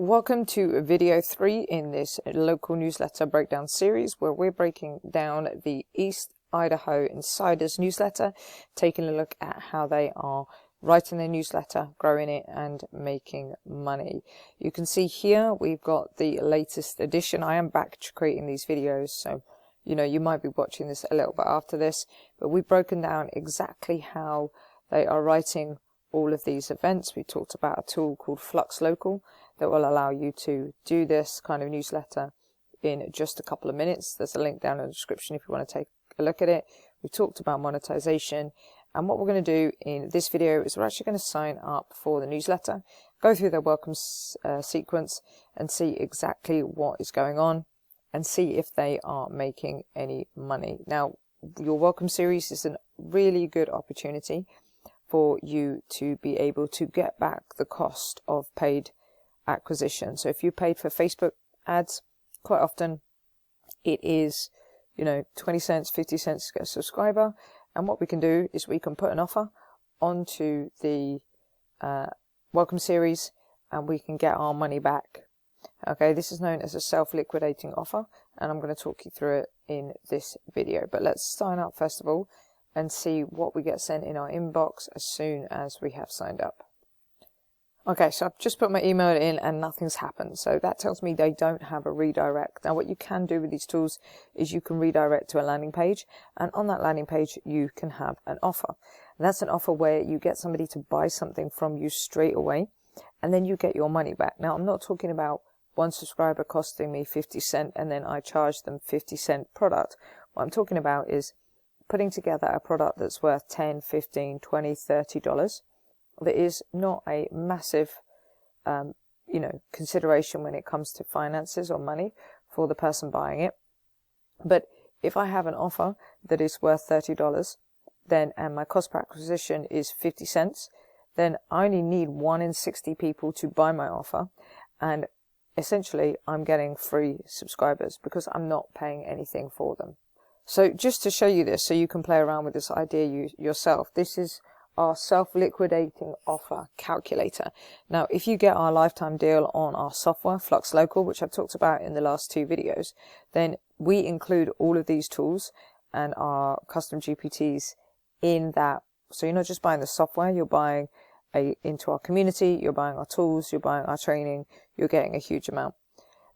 Welcome to video 3 in this local newsletter breakdown series where we're breaking down the East Idaho Insiders newsletter, taking a look at how they are writing their newsletter, growing it and making money. You can see here we've got the latest edition. I am back to creating these videos, so you might be watching this a little bit after this, but we've broken down exactly how they are writing all of these events. We talked about a tool called Flux Local that will allow you to do this kind of newsletter in just a couple of minutes. There's a link down in the description if you want to take a look at it. We talked about monetization, and what we're going to do in this video is we're actually going to sign up for the newsletter, go through their welcome sequence and see exactly what is going on and see if they are making any money. Now, your welcome series is a really good opportunity for you to be able to get back the cost of paid acquisition. So if you paid for Facebook ads, quite often it is 20 cents, 50 cents to get a subscriber, and what we can do is we can put an offer onto the welcome series and we can get our money back. Okay, this is known as a self-liquidating offer, and I'm going to talk you through it in this video. But let's sign up first of all and see what we get sent in our inbox as soon as we have signed up. Okay, so I've just put my email in and nothing's happened. So that tells me they don't have a redirect. Now what you can do with these tools is you can redirect to a landing page, and on that landing page you can have an offer. And that's an offer where you get somebody to buy something from you straight away and then you get your money back. Now I'm not talking about one subscriber costing me 50 cents and then I charge them 50-cent product. What I'm talking about is putting together a product that's worth $10, $15, $20, $30. That is not a massive, consideration when it comes to finances or money for the person buying it. But if I have an offer that is worth $30, then, and my cost per acquisition is 50 cents, then I only need 1 in 60 people to buy my offer, and essentially I'm getting free subscribers because I'm not paying anything for them. So just to show you this, so you can play around with this idea yourself, this is our self-liquidating offer calculator. Now, if you get our lifetime deal on our software, Flux Local, which I've talked about in the last 2 videos, then we include all of these tools and our custom GPTs in that. So you're not just buying the software, you're buying into our community, you're buying our tools, you're buying our training, you're getting a huge amount.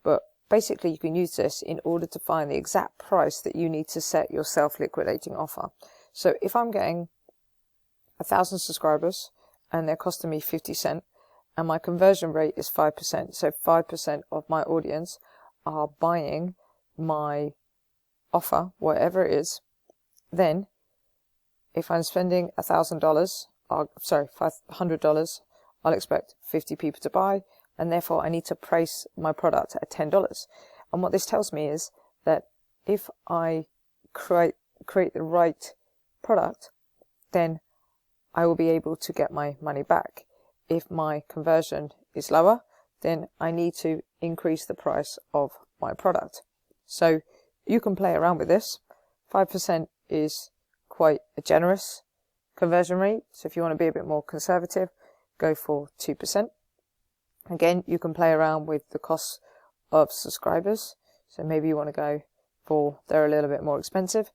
But basically, you can use this in order to find the exact price that you need to set your self-liquidating offer. So if I'm getting 1,000 subscribers and they're costing me 50 cents and my conversion rate is 5%, so 5% of my audience are buying my offer, whatever it is, then if I'm spending $500, I'll expect 50 people to buy, and therefore I need to price my product at $10. And what this tells me is that if I create the right product, then I will be able to get my money back. If my conversion is lower, then I need to increase the price of my product. So you can play around with this. 5% is quite a generous conversion rate. So if you want to be a bit more conservative, go for 2%. Again, you can play around with the cost of subscribers. So maybe you want to go for, they're a little bit more expensive.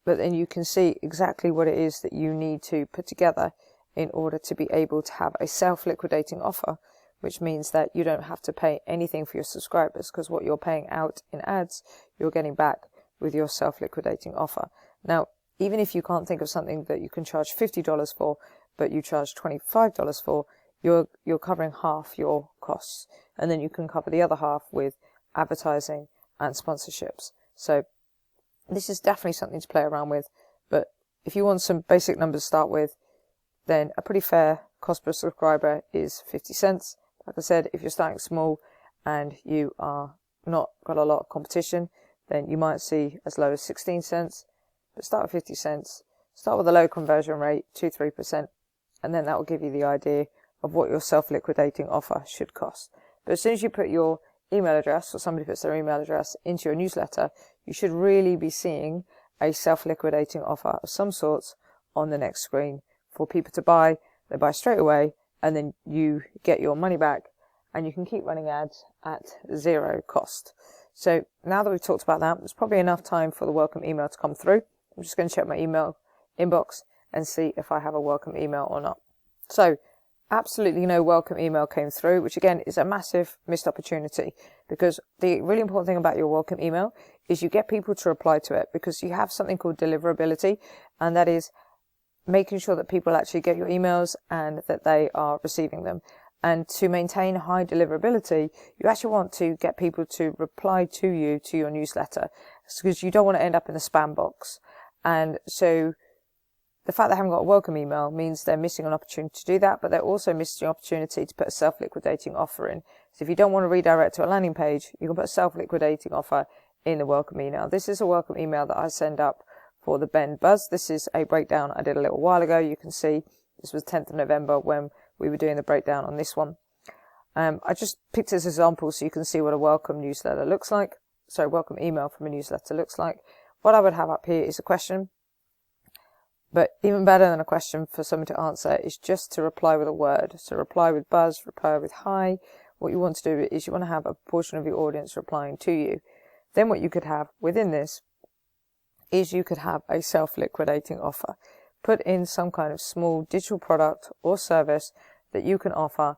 But then you can see exactly what it is that you need to put together in order to be able to have a self-liquidating offer, which means that you don't have to pay anything for your subscribers, because what you're paying out in ads, you're getting back with your self-liquidating offer. Now, even if you can't think of something that you can charge $50 for, but you charge $25 for, you're covering half your costs, and then you can cover the other half with advertising and sponsorships. So this is definitely something to play around with, but if you want some basic numbers to start with, then a pretty fair cost per subscriber is 50 cents. Like I said, if you're starting small and you are not got a lot of competition, then you might see as low as 16 cents, but start with 50 cents, start with a low conversion rate, 2-3%, and then that will give you the idea of what your self-liquidating offer should cost. But as soon as you put your email address, or somebody puts their email address into your newsletter, you should really be seeing a self-liquidating offer of some sorts on the next screen for people to buy. They buy straight away, and then you get your money back and you can keep running ads at 0 cost. So now that we've talked about that, it's probably enough time for the welcome email to come through. I'm just going to check my email inbox and see if I have a welcome email or not. So absolutely no welcome email came through, which again is a massive missed opportunity, because the really important thing about your welcome email is you get people to reply to it, because you have something called deliverability, and that is making sure that people actually get your emails and that they are receiving them. And to maintain high deliverability, you actually want to get people to reply to you, to your newsletter, because you don't want to end up in the spam box. And so the fact they haven't got a welcome email means they're missing an opportunity to do that, but they're also missing an opportunity to put a self-liquidating offer in. So if you don't want to redirect to a landing page, you can put a self-liquidating offer in the welcome email. This is a welcome email that I send up for the Ben Buzz. This is a breakdown I did a little while ago. You can see this was 10th of November when we were doing the breakdown on this one. I just picked this example so you can see what a welcome newsletter looks like. So welcome email from a newsletter looks like. What I would have up here is a question. But even better than a question for someone to answer is just to reply with a word. So reply with buzz, reply with hi. What you want to do is you want to have a portion of your audience replying to you. Then what you could have within this is you could have a self-liquidating offer. Put in some kind of small digital product or service that you can offer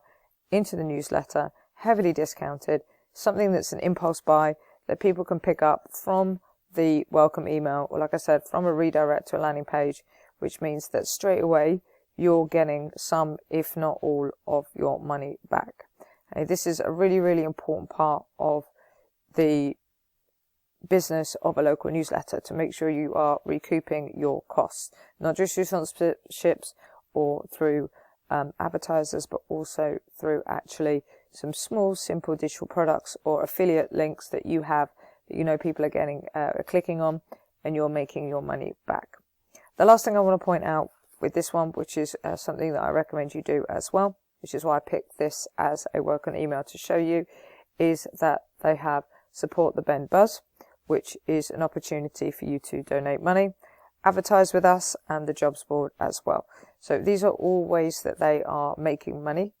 into the newsletter, heavily discounted, something that's an impulse buy that people can pick up from the welcome email, or like I said, from a redirect to a landing page, which means that straight away you're getting some, if not all, of your money back. Okay, this is a really, really important part of the business of a local newsletter, to make sure you are recouping your costs, not just through sponsorships or through advertisers, but also through actually some small, simple digital products or affiliate links that you have that you know people are getting clicking on, and you're making your money back. The last thing I want to point out with this one, which is something that I recommend you do as well, which is why I picked this as a welcome email to show you, is that they have support the Ben Buzz, which is an opportunity for you to donate money, advertise with us, and the jobs board as well. So these are all ways that they are making money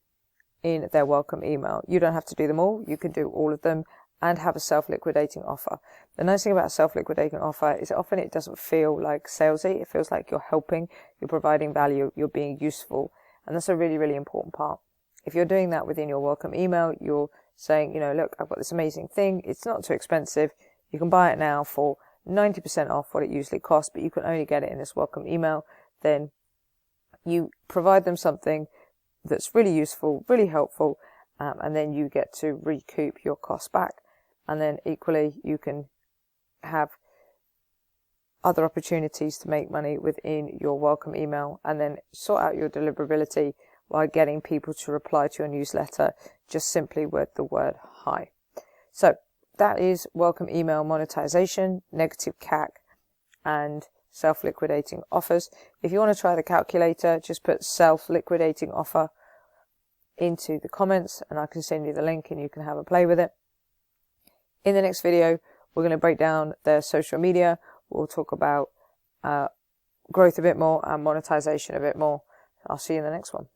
in their welcome email. You don't have to do them all. You can do all of them and have a self-liquidating offer. The nice thing about a self-liquidating offer is often it doesn't feel like salesy. It feels like you're helping, you're providing value, you're being useful. And that's a really, really important part. If you're doing that within your welcome email, you're saying, you know, look, I've got this amazing thing. It's not too expensive. You can buy it now for 90% off what it usually costs, but you can only get it in this welcome email. Then you provide them something that's really useful, really helpful, and then you get to recoup your costs back. And then equally, you can have other opportunities to make money within your welcome email, and then sort out your deliverability by getting people to reply to your newsletter just simply with the word hi. So that is welcome email monetization, negative CAC, and self-liquidating offers. If you want to try the calculator, just put self-liquidating offer into the comments and I can send you the link and you can have a play with it. In the next video, we're going to break down their social media. We'll talk about growth a bit more and monetization a bit more. I'll see you in the next one.